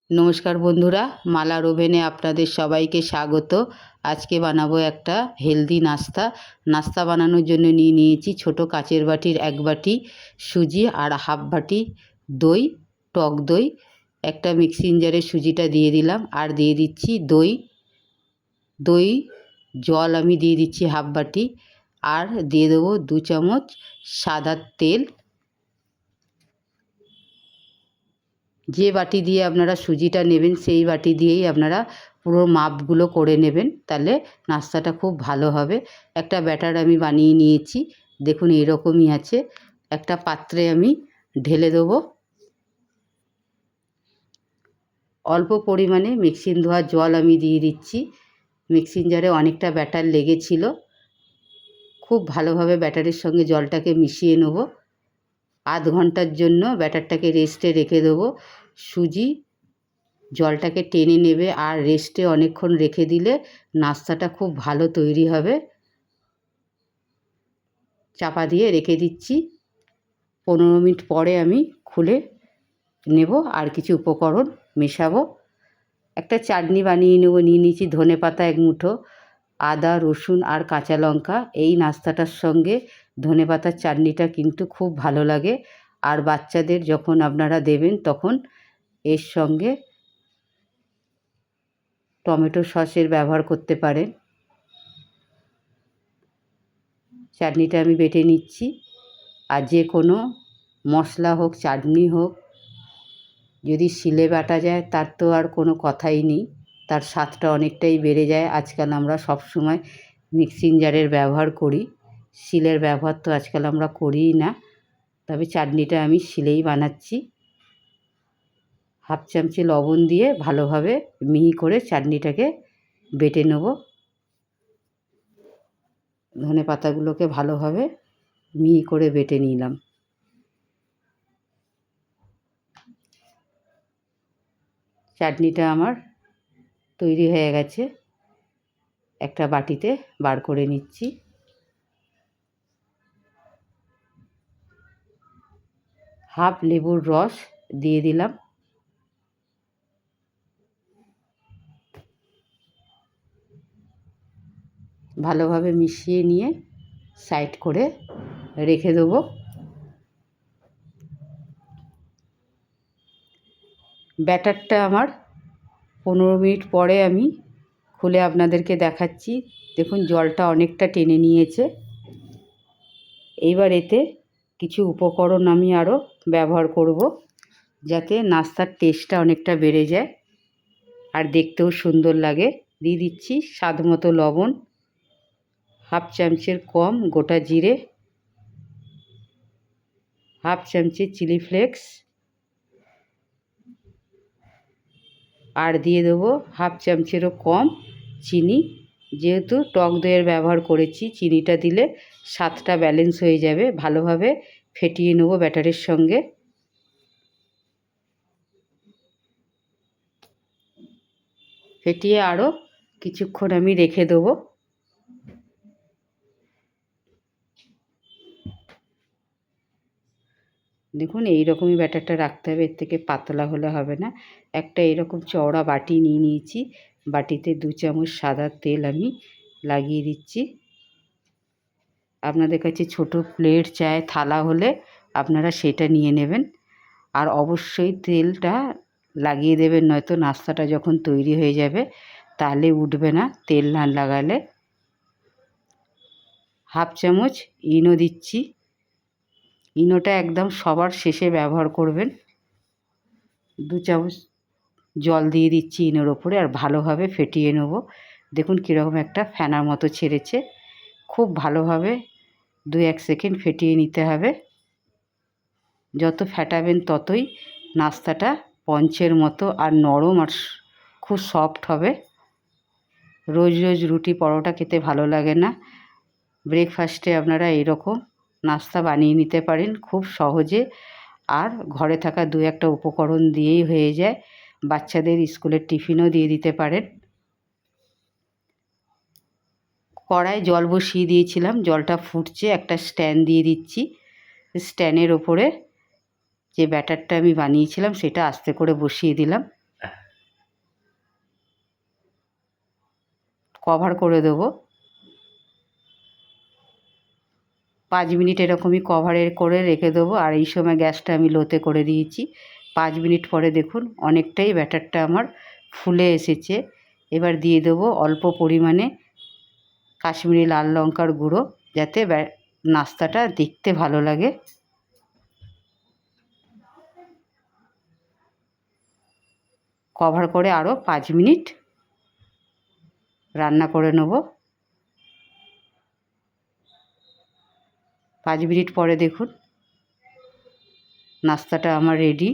নমস্কার বন্ধুরা, মালার ওভেনে আপনাদের সবাইকে স্বাগত। আজকে বানাবো একটা হেলদি নাস্তা বানানোর জন্য নিয়েছি ছোট কাচের বাটির 1 বাটি সুজি আর হাফ বাটি দই, টক দই। একটা মিক্সিং জারে সুজিটা দিয়ে দিলাম আর দিয়ে দিচ্ছি দই জল আমি দিয়ে দিচ্ছি হাফ বাটি, আর দিয়ে দেবো 2 চামচ সাদা তেল। যে বাটি দিয়ে আপনারা সুজিটা নেবেন সেই বাটি দিয়েই আপনারা পুরো মাপগুলো করে নেবেন, তাহলে নাস্তাটা খুব ভালো হবে। একটা ব্যাটার আমি বানিয়ে নিয়েছি, দেখুন এরকমই আছে। একটা পাত্রে আমি ঢেলে দেবো। অল্প পরিমাণে মিক্সিং ধোয়া জল আমি দিয়ে দিচ্ছি। মিক্সিং জারে অনেকটা ব্যাটার লেগেছিল, খুব ভালোভাবে ব্যাটারের সঙ্গে জলটাকে মিশিয়ে নেব। আধ ঘন্টার জন্য ব্যাটারটাকে রেস্টে রেখে দেবো। সুজি জলটাকে টেনে নেবে, আর রেস্টে অনেকক্ষণ রেখে দিলে নাস্তাটা খুব ভালো তৈরি হবে। চাপা দিয়ে রেখে দিচ্ছি। 15 মিনিট পরে আমি খুলে নেব, আর কিছু উপকরণ মেশাবো। একটা চাটনি বানিয়ে নেব। নিয়ে নিয়েছি ধনে পাতা 1 মুঠো, আদা রসুন আর কাঁচা লঙ্কা। এই নাস্তাটার সঙ্গে ধনে পাতার চাটনিটা কিন্তু খুব ভালো লাগে, আর বাচ্চাদের যখন আপনারা দেবেন তখন এর সঙ্গে টমেটো সসের ব্যবহার করতে পারেন। চাটনিটা আমি বেটে নিচ্ছি। আর যে কোনো মশলা হোক, চাটনি হোক, যদি শিলে বাটা যায় তার তো আর কোনো কথাই নেই, তার স্বাদটা অনেকটাই বেড়ে যায়। আজকাল আমরা সব সময় মিক্সিং জারের ব্যবহার করি, শিলের ব্যবহার তো আজকাল আমরা করিই না। তবে চাটনিটা আমি শিলেই বানাচ্ছি। হাফ চামচে লবণ দিয়ে ভালোভাবে মিহি করে চাটনিটাকে বেটে নেব। ধনে পাতাগুলোকে ভালোভাবে মিহি করে বেটে নিলাম। চাটনিটা আমার তৈরি হয়ে গেছে, একটা বাটিতে বার করে নিচ্ছি। হাফ লেবুর রস দিয়ে দিলাম। ভালোভাবে মিশিয়ে নিয়ে সাইড করে রেখে দেবো। ব্যাটারটা আমার 15 মিনিট পরে আমি খুলে আপনাদেরকে দেখাচ্ছি। দেখুন জলটা অনেকটা টেনে নিয়েছে। এইবার এতে কিছু উপকরণ আমি আরও ব্যবহার করব, যাতে নাস্তার টেস্টটা অনেকটা বেড়ে যায় আর দেখতেও সুন্দর লাগে। দিয়ে দিচ্ছি স্বাদ মতো লবণ, হাফ চামচের কম গোটা জিরে, হাফ চামচে চিলি ফ্লেক্স, আর দিয়ে দেবো হাফ চামচেরও কম চিনি। যেহেতু টক দইয়ের ব্যবহার করেছি, চিনিটা দিলে স্বাদটা ব্যালেন্স হয়ে যাবে। ভালোভাবে ফেটিয়ে নেব ব্যাটারের সঙ্গে। ফেটিয়ে আরও কিছুক্ষণ আমি রেখে দেবো। দেখুন এইরকমই ব্যাটারটা রাখতে হবে, এর থেকে পাতলা হলে হবে না। একটা এরকম চওড়া বাটি নিয়ে নিয়েছি, বাটিতে 2 চামচ সাদা তেল আমি লাগিয়ে দিচ্ছি। আপনাদের কাছে ছোটো প্লেট চায় থালা হলে আপনারা সেটা নিয়ে নেবেন, আর অবশ্যই তেলটা লাগিয়ে দেবেন, নয়তো নাস্তাটা যখন তৈরি হয়ে যাবে তাহলে উঠবে না তেল না লাগালে। হাফ চামচ ইনো দিচ্ছি। ইনোটা একদম সবার শেষে ব্যবহার করবেন। 2 চামচ জল দিয়ে দিচ্ছি ইনোর ওপরে, আর ভালোভাবে ফেটিয়ে নেব। দেখুন কীরকম একটা ফেনার মতো ছেড়েছে। খুব ভালোভাবে 2-1 সেকেন্ড ফেটিয়ে নিতে হবে। যত ফেটাবেন ততই নাস্তাটা পঞ্চের মতো আর নরম আর খুব সফট হবে। রোজ রোজ রুটি পরোটা খেতে ভালো লাগে না। ব্রেকফাস্টে আপনারা এরকম নাস্তা বানিয়ে নিতে পারেন খুব সহজে, আর ঘরে থাকা 2-1টা উপকরণ দিয়েই হয়ে যায়। বাচ্চাদের স্কুলের টিফিনও দিয়ে দিতে পারেন। কড়ায় জল বসিয়ে দিয়েছিলাম, জলটা ফুটছে। একটা স্ট্যান্ড দিয়ে দিচ্ছি। স্ট্যান্ডের ওপরে যে ব্যাটারটা আমি বানিয়েছিলাম সেটা আস্তে করে বসিয়ে দিলাম। কভার করে দেবো। 5 মিনিট এরকমই কভারের করে রেখে দেবো। আর এই সময় গ্যাসটা আমি লোতে করে দিয়েছি। 5 মিনিট পরে দেখুন অনেকটাই ব্যাটারটা আমার ফুলে এসেছে। এবার দিয়ে দেবো অল্প পরিমাণে কাশ্মীরি লাল লঙ্কার গুঁড়ো, যাতে নাস্তাটা দেখতে ভালো লাগে। কভার করে আরও 5 মিনিট রান্না করে নেব। 5 মিনিট পরে দেখুন নাস্তাটা আমার রেডি।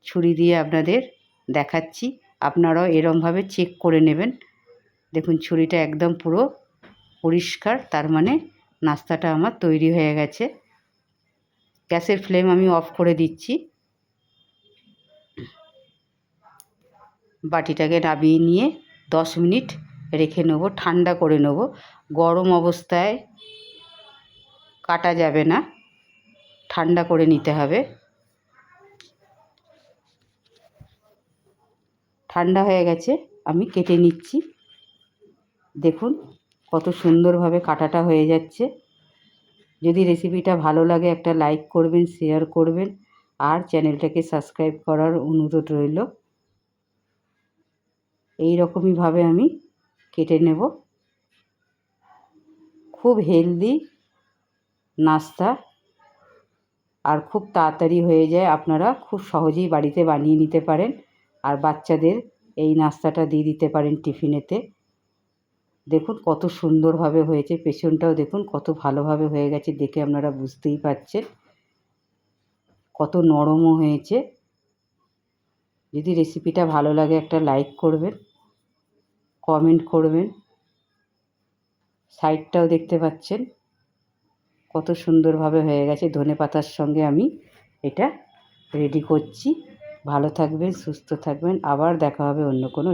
ছুরি দিয়ে আপনাদের দেখাচ্ছি, আপনারাও এরমভাবে চেক করে নেবেন। দেখুন ছুরিটা একদম পুরো পরিষ্কার, তার মানে নাস্তাটা আমার তৈরি হয়ে গেছে। গ্যাসের ফ্লেম আমি অফ করে দিচ্ছি। বাটিটাকে নামিয়ে নিয়ে 10 মিনিট রেখে নেব, ঠান্ডা করে নেব। গরম অবস্থায় কাটা যাবে না, ঠান্ডা করে নিতে হবে। ঠান্ডা হয়ে গেছে, আমি কেটে নিচ্ছি। দেখুন কত সুন্দরভাবে কাটাটা হয়ে যাচ্ছে। যদি রেসিপিটা ভালো লাগে একটা লাইক করবেন, শেয়ার করবেন, আর চ্যানেলটাকে সাবস্ক্রাইব করার অনুরোধ রইল। এই রকমইভাবে আমি কেটে নেব। খুব হেলদি নাস্তা আর খুব তাড়াতাড়ি হয়ে যায়, আপনারা খুব সহজেই বাড়িতে বানিয়ে নিতে পারেন। আর বাচ্চাদের এই নাস্তাটা দিয়ে দিতে পারেন টিফিনেতে। দেখুন কত সুন্দরভাবে হয়েছে, পেছনটাও দেখুন কত ভালোভাবে হয়ে গেছে, দেখে আপনারা বুঝতেই পারছেন কত নরমও হয়েছে। যদি রেসিপিটা ভালো লাগে একটা লাইক করবেন, কমেন্ট করবেন। সাইডটাও দেখতে পাচ্ছেন কত সুন্দরভাবে হয়ে গেছে। ধনেপাতার সঙ্গে আমি এটা রেডি করছি। ভালো থাকবেন, সুস্থ থাকবেন, আবার দেখা হবে অন্য কোনো